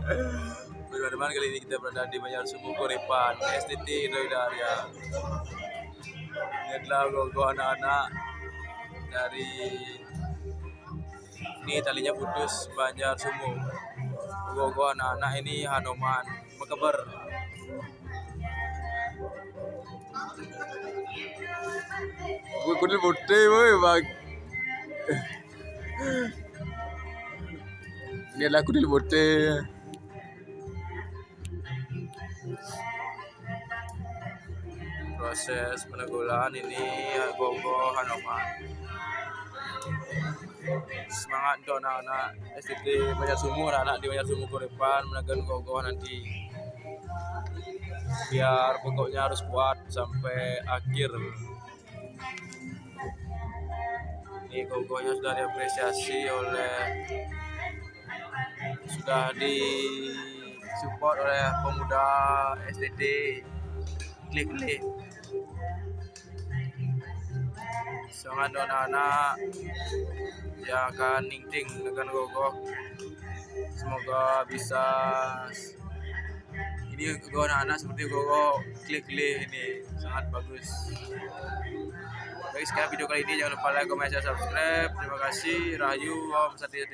Teman-teman, kali ini kita berada di Banjar Sumbu Kuripan, STT Indodaria. Ini adalah logo anak-anak dari ini talinya putus Banjar Sumbu. Logo anak-anak ini Hanoman Mekeber. Gue kudu putih, woi bang. Ini adalah kudu putih. Proses penanggulangan ini Gogo Hanoman. Semangat untuk anak-anak STT Banjar Sumbu, anak-anak di Banjar Sumbu Kuripan menangkan Gogo nanti. Biar pokoknya harus kuat sampai akhir. Ini Gogonya sudah diapresiasi sudah disupport oleh pemuda STT Klik-Klik. Semangat anak-anak yang akan ningting dengan Gogo, semoga bisa. Ini Gogo anak-anak seperti Gogo Klik-Klik ini sangat bagus. Baik, sekian video kali ini, jangan lupa like, comment, share, subscribe. Terima kasih. Rahayu, Om Satya.